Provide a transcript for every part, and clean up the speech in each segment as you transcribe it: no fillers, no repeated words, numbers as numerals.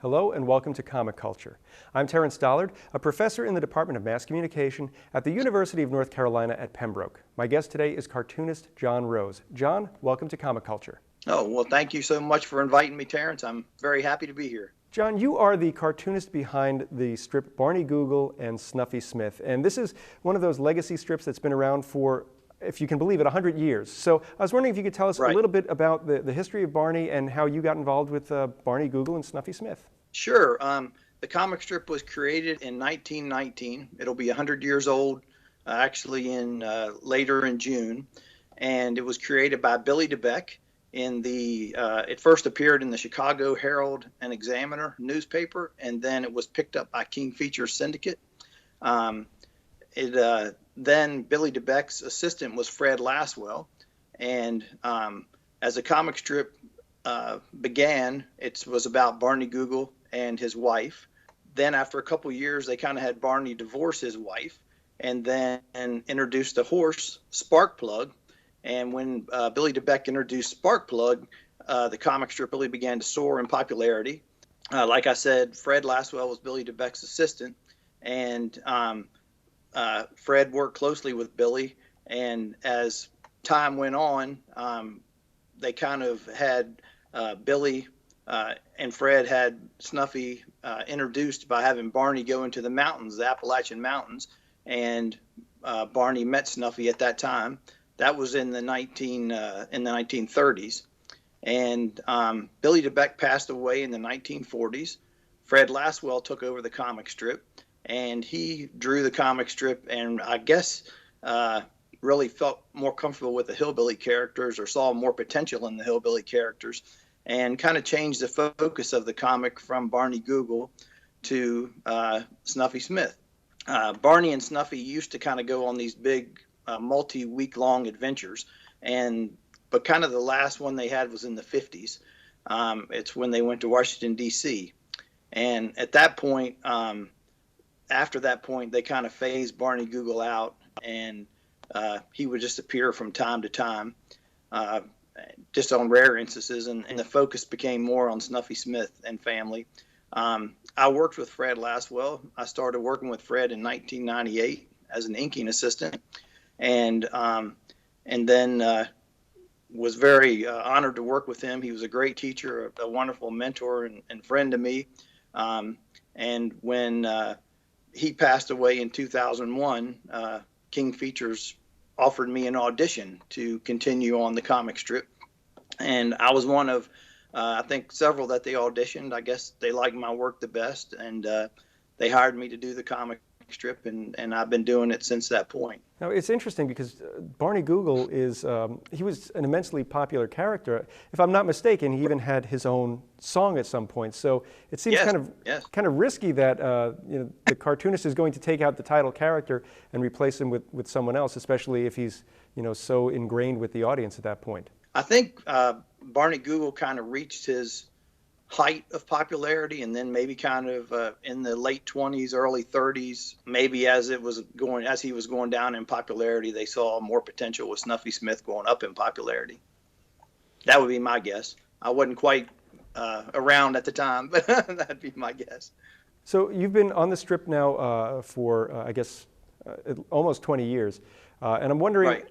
Hello and welcome to Comic Culture. I'm Terrence Dollard, a professor in the Department of Mass Communication at the University of North Carolina at Pembroke. My guest today is cartoonist John Rose. John, welcome to Comic Culture. Oh, well, thank you so much for inviting me, Terrence. I'm very happy to be here. John, you are the cartoonist behind the strip Barney Google and Snuffy Smith, and this is one of those legacy strips that's been around for, if you can believe it, 100 years. So I was wondering if you could tell us a little bit about the history of Barney and how you got involved with Barney Google and Snuffy Smith. Sure. The comic strip was created in 1919. It'll be 100 years old, actually, later in June, and it was created by Billy DeBeck. It first appeared in the Chicago Herald and Examiner newspaper, and then it was picked up by King Features Syndicate. Then Billy DeBeck's assistant was Fred Laswell, and as a comic strip began, it was about Barney Google and his wife. Then after a couple years, they kind of had Barney divorce his wife, and then introduced a horse, Sparkplug. And when Billy DeBeck introduced Sparkplug, the comic strip really began to soar in popularity. Like I said, Fred Laswell was Billy DeBeck's assistant, and Fred worked closely with Billy. And as time went on, they kind of had Billy and Fred had Snuffy introduced by having Barney go into the mountains, the Appalachian Mountains, and Barney met Snuffy at that time. That was in the 1930s, and Billy DeBeck passed away in the 1940s. Fred Laswell took over the comic strip, and he drew the comic strip, and I guess really felt more comfortable with the hillbilly characters, or saw more potential in the hillbilly characters, and kind of changed the focus of the comic from Barney Google to Snuffy Smith. Barney and Snuffy used to kind of go on these big multi-week-long adventures, but kind of the last one they had was in the 50s. It's when they went to Washington, D.C. And at that point, after that point, they kind of phased Barney Google out, and he would just appear from time to time, just on rare instances, and the focus became more on Snuffy Smith and family. I worked with Fred Laswell. I started working with Fred in 1998 as an inking assistant, and then was very honored to work with him. He was a great teacher, a wonderful mentor and friend to me. And when he passed away in 2001, King Features offered me an audition to continue on the comic strip. And I was one of, I think, several that they auditioned. I guess they liked my work the best, and they hired me to do the comic strip, and I've been doing it since that point. Now, it's interesting because Barney Google he was an immensely popular character. If I'm not mistaken, he even had his own song at some point. So it seems kind of risky that the cartoonist is going to take out the title character and replace him with someone else, especially if he's so ingrained with the audience at that point. I think Barney Google kind of reached his height of popularity, and then maybe kind of in the late 20s, early 30s, maybe as he was going down in popularity, they saw more potential with Snuffy Smith going up in popularity. That would be my guess. I wasn't quite around at the time, but that'd be my guess. So you've been on the strip now for I guess almost 20 years, and I'm wondering,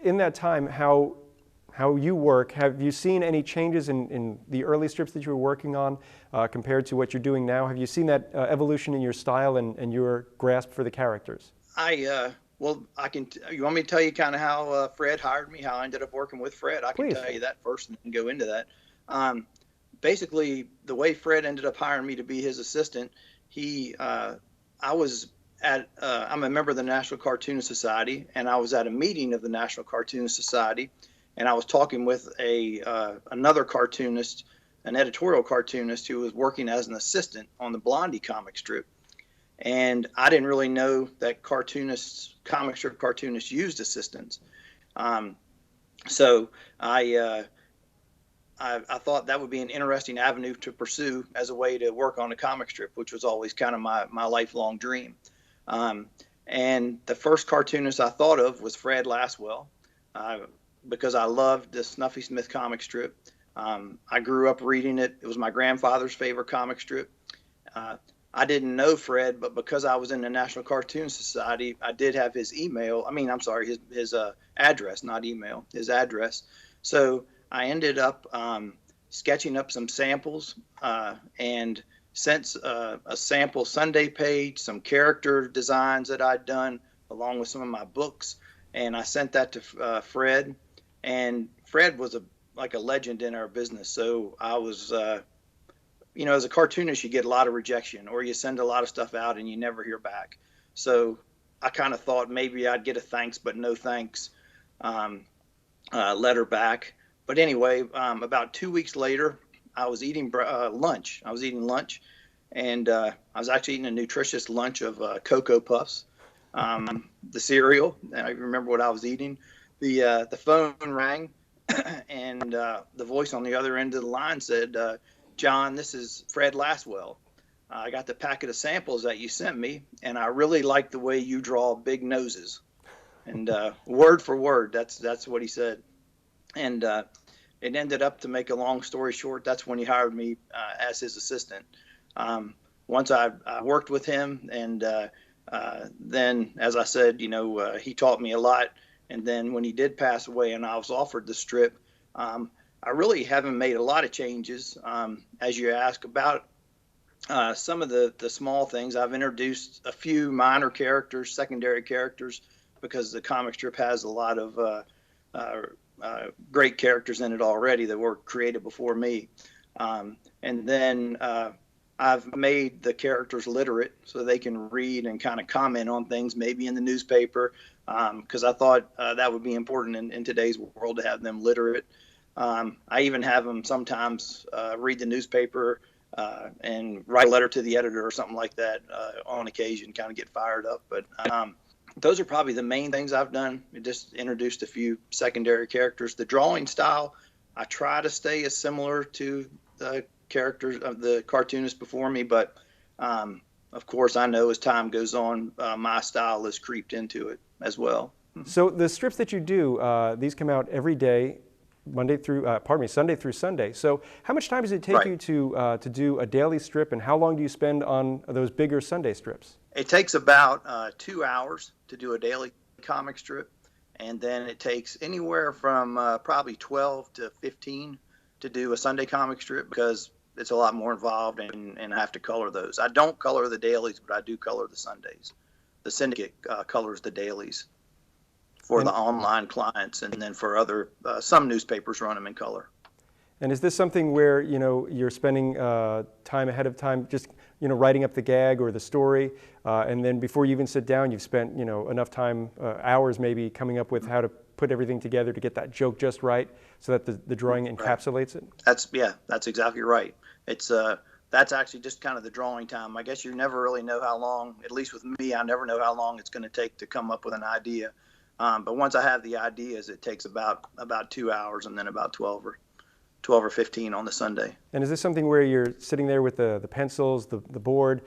in that time, how you work. Have you seen any changes in the early strips that you were working on compared to what you're doing now? Have you seen that evolution in your style and your grasp for the characters? You want me to tell you kind of how Fred hired me, how I ended up working with Fred? I can tell you that first and then go into that. Basically, the way Fred ended up hiring me to be his assistant, I'm a member of the National Cartoonist Society, and I was at a meeting of the National Cartoonist Society, and I was talking with another cartoonist, an editorial cartoonist who was working as an assistant on the Blondie comic strip. And I didn't really know that comic strip cartoonists used assistants. So I thought that would be an interesting avenue to pursue as a way to work on a comic strip, which was always kind of my lifelong dream. And the first cartoonist I thought of was Fred Laswell. Because I loved the Snuffy Smith comic strip. I grew up reading it. It was my grandfather's favorite comic strip. I didn't know Fred, but because I was in the National Cartoon Society, I did have his email. I mean, I'm sorry, his address, not email, his address. So I ended up sketching up some samples and sent a sample Sunday page, some character designs that I'd done along with some of my books, and I sent that to Fred. And Fred was like a legend in our business. So I was, as a cartoonist, you get a lot of rejection, or you send a lot of stuff out and you never hear back. So I kind of thought maybe I'd get a thanks but no thanks letter back. But anyway, about 2 weeks later, I was eating lunch. And I was actually eating a nutritious lunch of Cocoa Puffs, the cereal. And I remember what I was eating. The phone rang, and the voice on the other end of the line said, "John, this is Fred Laswell. I got the packet of samples that you sent me, and I really like the way you draw big noses." And word for word, that's what he said. And it ended up, to make a long story short, that's when he hired me as his assistant. Once I worked with him, and then, as I said, he taught me a lot. And then when he did pass away and I was offered the strip, I really haven't made a lot of changes. As you ask about some of the small things, I've introduced a few minor characters, secondary characters, because the comic strip has a lot of great characters in it already that were created before me. And then I've made the characters literate so they can read and kind of comment on things, maybe in the newspaper, because I thought that would be important in today's world, to have them literate. I even have them sometimes read the newspaper and write a letter to the editor or something like that on occasion, kind of get fired up. But those are probably the main things I've done. I just introduced a few secondary characters. The drawing style, I try to stay as similar to the characters of the cartoonists before me, but of course I know as time goes on, my style has creeped into it as well. So the strips that you do, these come out every day, Sunday through Sunday. So how much time does it take you to do a daily strip, and how long do you spend on those bigger Sunday strips? It takes about 2 hours to do a daily comic strip, and then it takes anywhere from probably 12 to 15 to do a Sunday comic strip, because it's a lot more involved, and I have to color those. I don't color the dailies, but I do color the Sundays. The Syndicate colors the dailies for the online clients, and then for other, some newspapers run them in color. And is this something where you're spending time ahead of time, just writing up the gag or the story, and then before you even sit down, you've spent enough time, hours maybe, coming up with how to put everything together to get that joke just right, so that the drawing encapsulates it? That's exactly right. It's that's actually just kind of the drawing time. I guess you never really know how long, at least with me, I never know how long it's going to take to come up with an idea. But once I have the ideas, it takes about 2 hours, and then about 12 or 15 on the Sunday. And is this something where you're sitting there with the pencils, the board,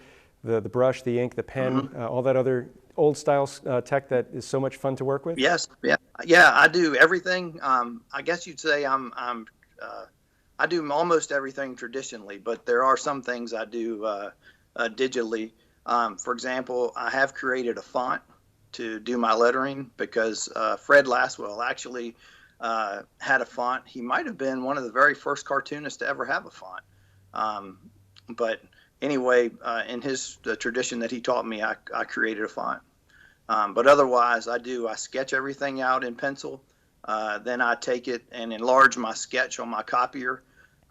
the brush, the ink, the pen, all that other old style tech that is so much fun to work with? Yes, yeah, I do everything. I guess you'd say I do almost everything traditionally, but there are some things I do digitally. For example, I have created a font to do my lettering, because Fred Laswell actually had a font. He might have been one of the very first cartoonists to ever have a font. But anyway, in the tradition that he taught me, I created a font. But otherwise, I sketch everything out in pencil. Then I take it and enlarge my sketch on my copier,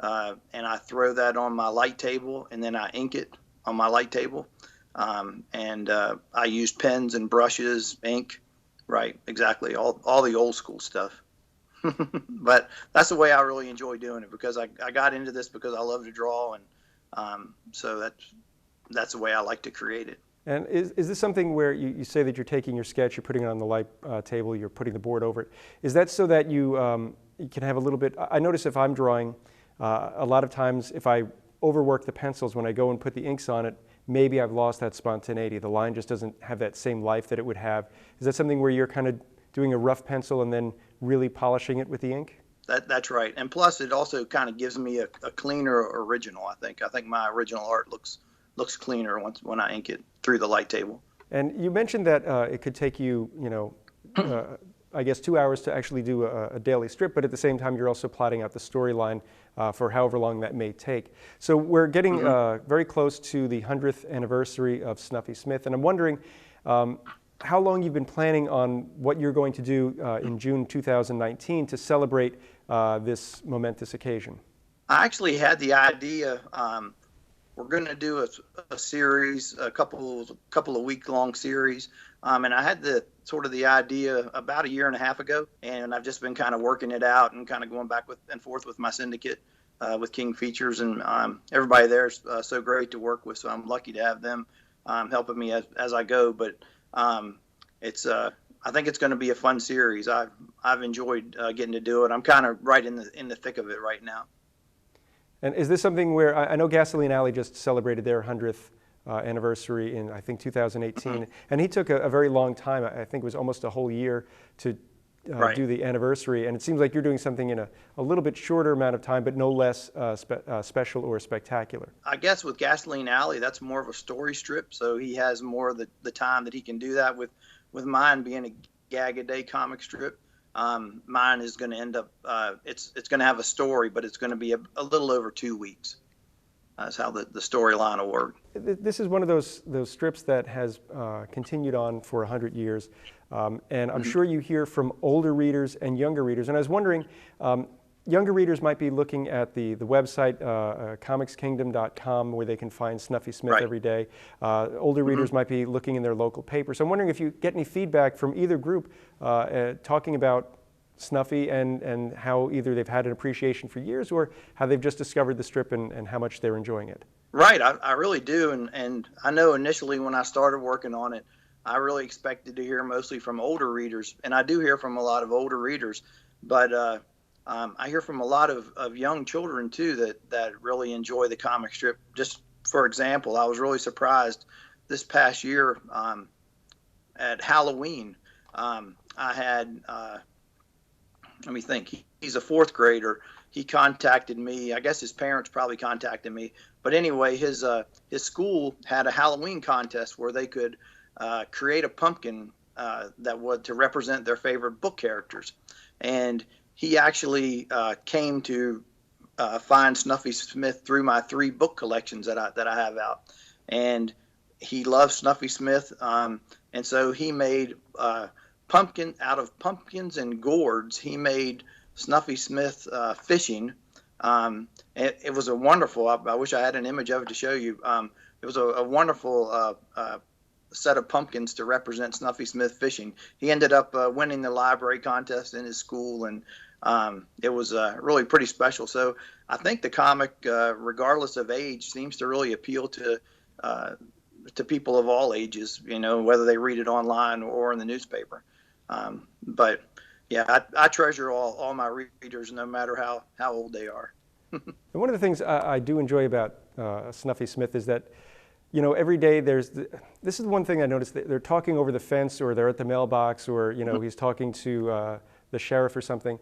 and I throw that on my light table, and then I ink it on my light table. And I use pens and brushes, ink, right, exactly, all the old school stuff. But that's the way I really enjoy doing it, because I got into this because I love to draw, and so that's the way I like to create it. And is this something where you say that you're taking your sketch, you're putting it on the light table, you're putting the board over it? Is that so that you can have a little bit? I notice if I'm drawing, a lot of times if I overwork the pencils, when I go and put the inks on it, maybe I've lost that spontaneity. The line just doesn't have that same life that it would have. Is that something where you're kind of doing a rough pencil and then really polishing it with the ink? That's right. And plus, it also kind of gives me a cleaner original. I think my original art looks cleaner when I ink it through the light table. And you mentioned that it could take you, I guess 2 hours to actually do a daily strip, but at the same time, you're also plotting out the storyline for however long that may take. So we're getting very close to the 100th anniversary of Snuffy Smith, and I'm wondering how long you've been planning on what you're going to do in June 2019 to celebrate this momentous occasion. I actually had the idea. We're going to do a series, a couple of week-long series, and I had the idea about 1.5 years ago, and I've just been kind of working it out and kind of going back and forth with my syndicate, with King Features, and everybody there is so great to work with. So I'm lucky to have them helping me as I go. But I think it's going to be a fun series. I've enjoyed getting to do it. I'm kind of right in the thick of it right now. And is this something where, I know Gasoline Alley just celebrated their 100th anniversary in, I think, 2018, and he took a very long time, I think it was almost a whole year to do the anniversary, and it seems like you're doing something in a little bit shorter amount of time, but no less special or spectacular. I guess with Gasoline Alley, that's more of a story strip, so he has more of the time that he can do that. With mine being a gag-a-day comic strip, mine is going to end up, it's going to have a story, but it's going to be a little over 2 weeks. That's how the storyline will work. This is one of those strips that has continued on for 100 years, and I'm sure you hear from older readers and younger readers. And I was wondering, younger readers might be looking at the website, comicskingdom.com, where they can find Snuffy Smith every day. Older readers might be looking in their local paper. So I'm wondering if you get any feedback from either group talking about Snuffy and how either they've had an appreciation for years or how they've just discovered the strip and how much they're enjoying it. Right, I really do. And I know initially when I started working on it, I really expected to hear mostly from older readers. And I do hear from a lot of older readers, but I hear from a lot of young children too that really enjoy the comic strip. Just for example, I was really surprised this past year at Halloween. I had, let me think, he's a 4th grader. He contacted me. I guess his parents probably contacted me. But anyway, his school had a Halloween contest where they could create a pumpkin to represent their favorite book characters. And he actually came to find Snuffy Smith through my 3 book collections that I have out, and he loves Snuffy Smith, and so he made pumpkin out of pumpkins and gourds. He made Snuffy Smith fishing. It was a wonderful. I wish I had an image of it to show you. It was a wonderful set of pumpkins to represent Snuffy Smith fishing. He ended up winning the library contest in his school, and it was really pretty special. So I think the comic, regardless of age, seems to really appeal to people of all ages, whether they read it online or in the newspaper. But yeah, I treasure all my readers, no matter how old they are. And one of the things I do enjoy about Snuffy Smith is that, every day this is one thing I noticed, that they're talking over the fence, or they're at the mailbox, or, he's talking to the sheriff or something.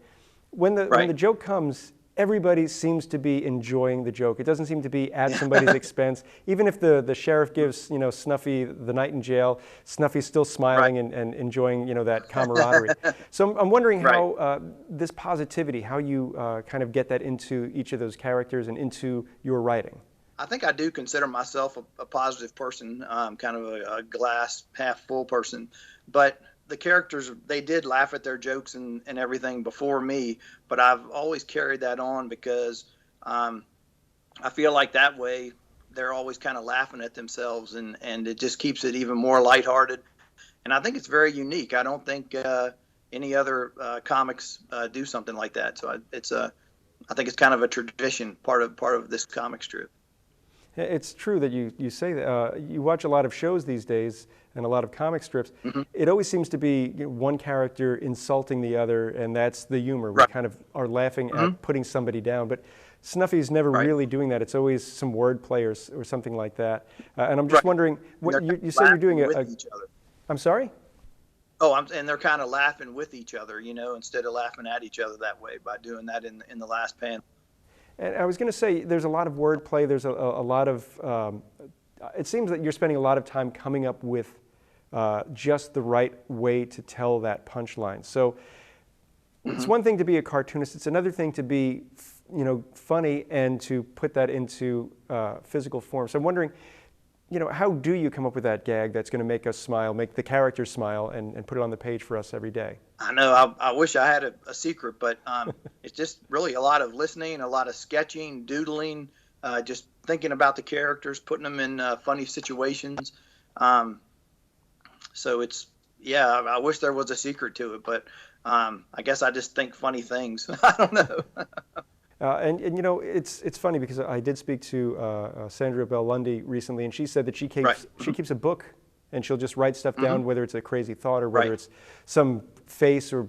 When the joke comes, everybody seems to be enjoying the joke. It doesn't seem to be at somebody's expense. Even if the sheriff gives, Snuffy the night in jail, Snuffy's still smiling and enjoying, that camaraderie. So I'm wondering how this positivity, how you kind of get that into each of those characters and into your writing. I think I do consider myself a positive person, kind of a glass half full person, but the characters, they did laugh at their jokes and everything before me, but I've always carried that on because I feel like that way they're always kind of laughing at themselves, and it just keeps it even more lighthearted. And I think it's very unique. I don't think any other comics do something like that. So I think it's kind of a tradition, part of this comic strip. It's true that you say that. You watch a lot of shows these days and a lot of comic strips. It always seems to be one character insulting the other, and that's the humor. We kind of are laughing at putting somebody down. But Snuffy's never really doing that. It's always some wordplay or something like that. And I'm just wondering, what you say you're doing with each other. I'm sorry? And they're kind of laughing with each other, instead of laughing at each other that way by doing that in the last panel. And I was going to say, there's a lot of wordplay. There's a lot of. It seems that you're spending a lot of time coming up with just the right way to tell that punchline. So it's one thing to be a cartoonist. It's another thing to be, funny and to put that into physical form. So I'm wondering, how do you come up with that gag that's going to make us smile, make the characters smile, and put it on the page for us every day? I know. I wish I had a secret, but it's just really a lot of listening, a lot of sketching, doodling, just thinking about the characters, putting them in funny situations. So I wish there was a secret to it, but I guess I just think funny things. I don't know. And it's funny because I did speak to Sandra Bell Lundy recently, and she said that she keeps a book, and she'll just write stuff down, whether it's a crazy thought or whether it's some face or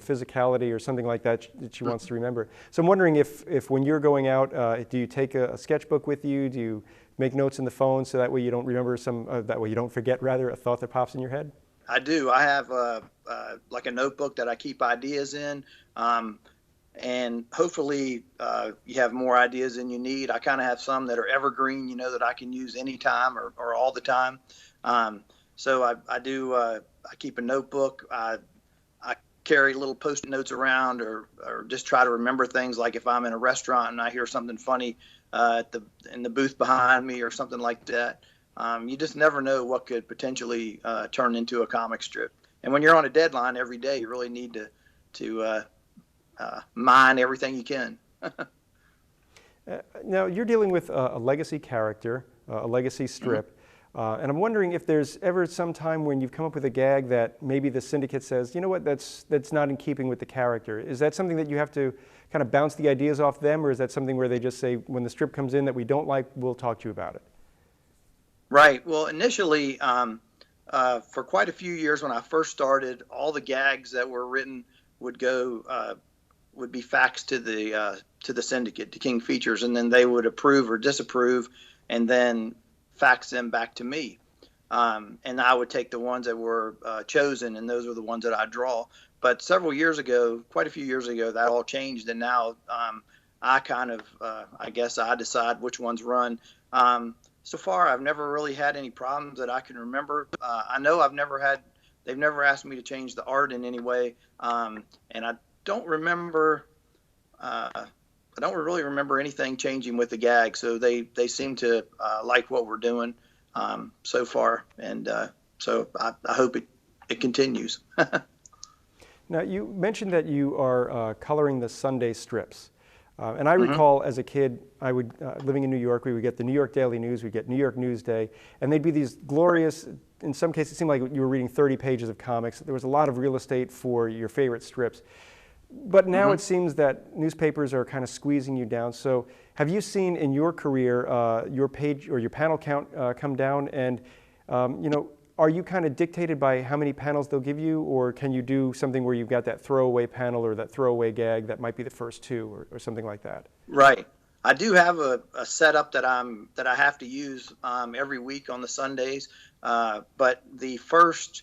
physicality or something like that she wants to remember. So I'm wondering if when you're going out, do you take a sketchbook with you? Do you make notes in the phone so that way you don't remember that way you don't forget rather a thought that pops in your head? I do. I have like a notebook that I keep ideas in. And hopefully you have more ideas than you need. I kind of have some that are evergreen, that I can use anytime or all the time. So I do. I keep a notebook. I carry little Post-it notes around, or just try to remember things. Like if I'm in a restaurant and I hear something funny in the booth behind me or something like that. You just never know what could potentially turn into a comic strip. And when you're on a deadline every day, you really need to mine everything you can. Now, you're dealing with a legacy character, a legacy strip, and I'm wondering if there's ever some time when you've come up with a gag that maybe the syndicate says, you know what, that's not in keeping with the character. Is that something that you have to kind of bounce the ideas off them, or is that something where they just say, when the strip comes in that we don't like, we'll talk to you about it? Right. Well, initially, for quite a few years when I first started, all the gags that were written would be faxed to the syndicate, to King Features, and then they would approve or disapprove, and then fax them back to me. And I would take the ones that were chosen, and those were the ones that I draw. But several years ago, quite a few years ago, that all changed, and now I kind of, I guess I decide which ones run. So far, I've never really had any problems that I can remember. I know they've never asked me to change the art in any way, and I don't remember. I don't really remember anything changing with the gag, so they seem to like what we're doing so far, and so I hope it continues. Now, you mentioned that you are coloring the Sunday strips. And I recall as a kid, I would, living in New York, we would get the New York Daily News, we'd get New York Newsday, and they'd be these glorious, in some cases it seemed like you were reading 30 pages of comics. There was a lot of real estate for your favorite strips. But now it seems that newspapers are kind of squeezing you down. So have you seen in your career your page or your panel count come down? And, are you kind of dictated by how many panels they'll give you, or can you do something where you've got that throwaway panel or that throwaway gag that might be the first two or something like that? Right. I do have a setup that I have to use every week on the Sundays, but the first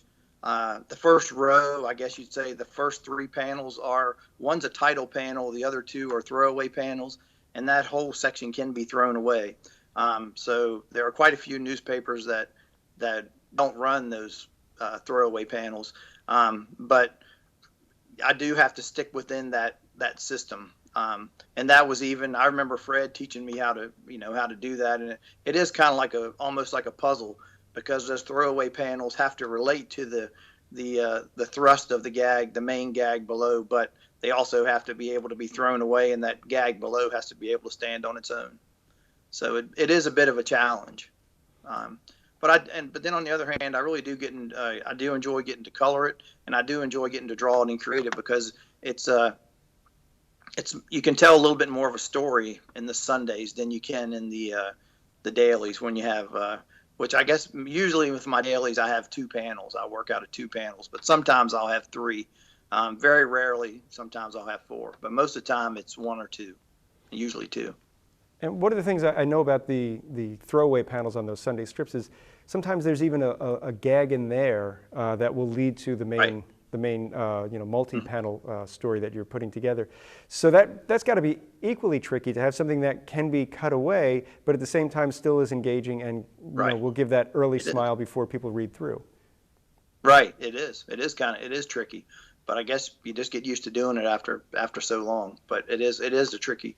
row, I guess you'd say, the first three panels one's a title panel, the other two are throwaway panels, and that whole section can be thrown away. So there are quite a few newspapers that don't run those throwaway panels, but I do have to stick within that system. And that was I remember Fred teaching me how to do that, and it is kind of almost like a puzzle, because those throwaway panels have to relate to the thrust of the gag, the main gag below, but they also have to be able to be thrown away, and that gag below has to be able to stand on its own. So it is a bit of a challenge. But then on the other hand, I really do I do enjoy getting to color it, and I do enjoy getting to draw it and create it, because you can tell a little bit more of a story in the Sundays than you can in the dailies, when you have which I guess usually with my dailies I have two panels. I work out of two panels, but sometimes I'll have three. Very rarely, sometimes I'll have four, but most of the time it's one or two, usually two. And one of the things I know about the throwaway panels on those Sunday strips is sometimes there's even a gag in there that will lead to the main multi-panel story that you're putting together. So that's got to be equally tricky to have something that can be cut away, but at the same time still is engaging and will give that early smile before people read through. Right, it is. It is tricky, but I guess you just get used to doing it after so long. But it is a tricky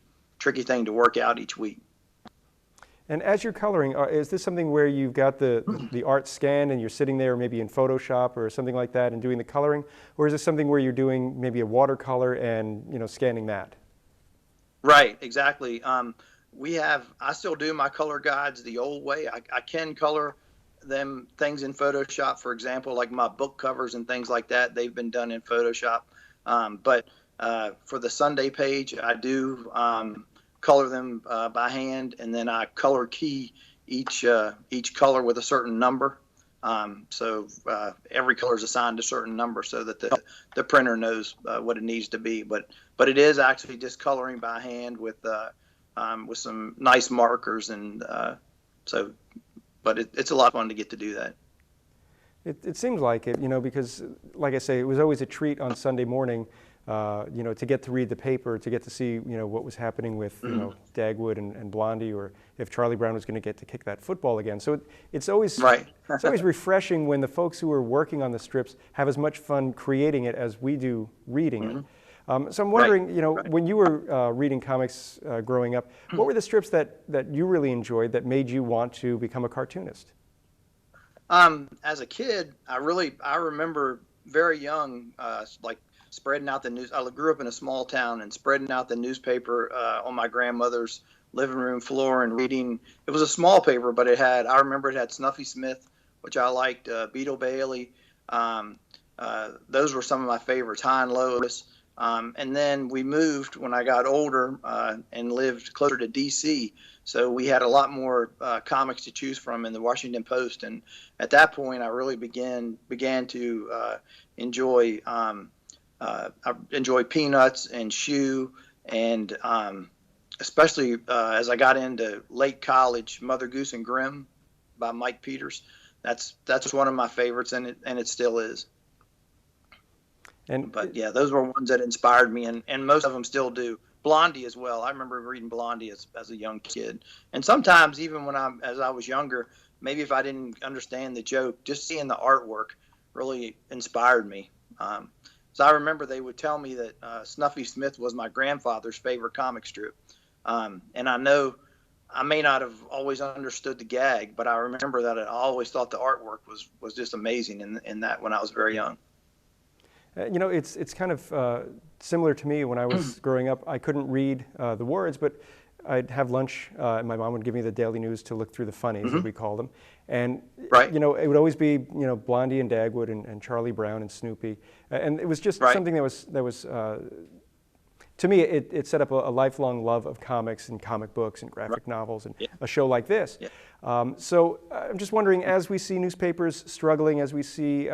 thing to work out each week. And as you're coloring, is this something where you've got the art scanned and you're sitting there maybe in Photoshop or something like that and doing the coloring? Or is this something where you're doing maybe a watercolor and scanning that? Right, exactly. I still do my color guides the old way. I can color them things in Photoshop, for example, like my book covers and things like that. They've been done in Photoshop. But for the Sunday page, I do color them by hand, and then I color key each color with a certain number. So every color is assigned a certain number so that the printer knows what it needs to be. But it is actually just coloring by hand with some nice markers, and but it's a lot of fun to get to do that. It seems like it, because like I say, it was always a treat on Sunday morning. To get to read the paper, to get to see, what was happening with, Dagwood and Blondie, or if Charlie Brown was going to get to kick that football again. So it's always it's always refreshing when the folks who are working on the strips have as much fun creating it as we do reading it. So I'm wondering, when you were reading comics growing up, what were the strips that you really enjoyed that made you want to become a cartoonist? As a kid, I remember very young, like spreading out the news. I grew up in a small town, and spreading out the newspaper on my grandmother's living room floor and reading. It was a small paper, but I remember it had Snuffy Smith, which I liked, Beetle Bailey. Those were some of my favorites, High and Lois. And then we moved when I got older and lived closer to D.C., so we had a lot more comics to choose from in the Washington Post. And at that point, I really began to enjoy Peanuts and Shoe, and especially as I got into late college, Mother Goose and Grimm by Mike Peters. That's one of my favorites, and it still is. But yeah, those were ones that inspired me, and most of them still do. Blondie as well. I remember reading Blondie as a young kid, and sometimes even as I was younger, maybe if I didn't understand the joke, just seeing the artwork really inspired me. So I remember they would tell me that Snuffy Smith was my grandfather's favorite comic strip, and I know I may not have always understood the gag, but I remember that I always thought the artwork was just amazing in that when I was very young. It's kind of similar to me when I was growing up. I couldn't read the words, but I'd have lunch, and my mom would give me the Daily News to look through the funnies, as we call them. And, it would always be, Blondie and Dagwood and Charlie Brown and Snoopy. And it was just something that was to me, it set up a lifelong love of comics and comic books and graphic novels and a show like this. Yeah. So I'm just wondering, as we see newspapers struggling, as we see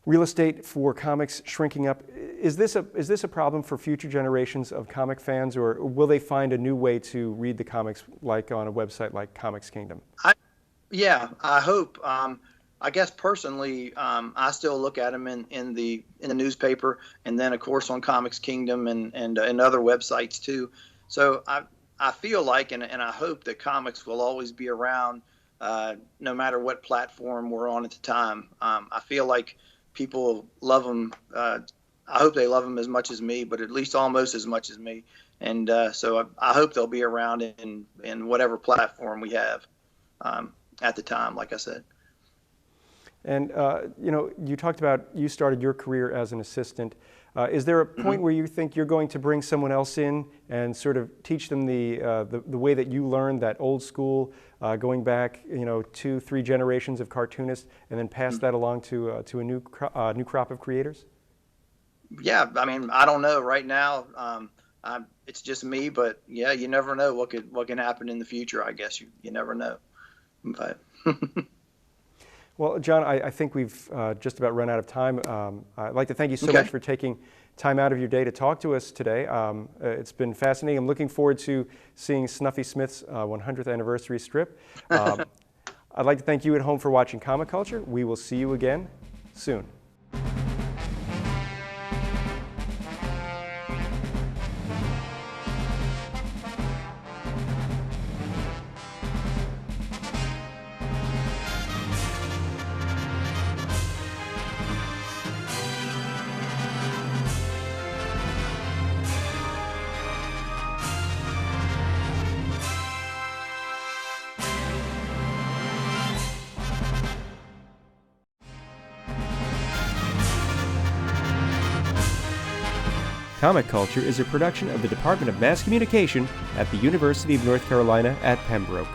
real estate for comics shrinking up, is this a problem for future generations of comic fans, or will they find a new way to read the comics, like on a website like Comics Kingdom? I hope. I guess personally, I still look at them in the newspaper, and then of course on Comics Kingdom and other websites too. So I feel like, and I hope that comics will always be around, no matter what platform we're on at the time. I feel like people love them. I hope they love them as much as me, but at least almost as much as me. And so I hope they'll be around in whatever platform we have at the time, like I said. And, you talked about you started your career as an assistant. Is there a point where you think you're going to bring someone else in and sort of teach them the way that you learned, that old school, going back, 2-3 generations of cartoonists, and then pass that along to a new crop of creators? Yeah, I mean, I don't know. Right now, it's just me, but yeah, you never know what can happen in the future. I guess you never know. But Well, John, I think we've just about run out of time. I'd like to thank you so much for taking time out of your day to talk to us today. It's been fascinating. I'm looking forward to seeing Snuffy Smith's 100th anniversary strip. I'd like to thank you at home for watching Comic Culture. We will see you again soon. Comic Culture is a production of the Department of Mass Communication at the University of North Carolina at Pembroke.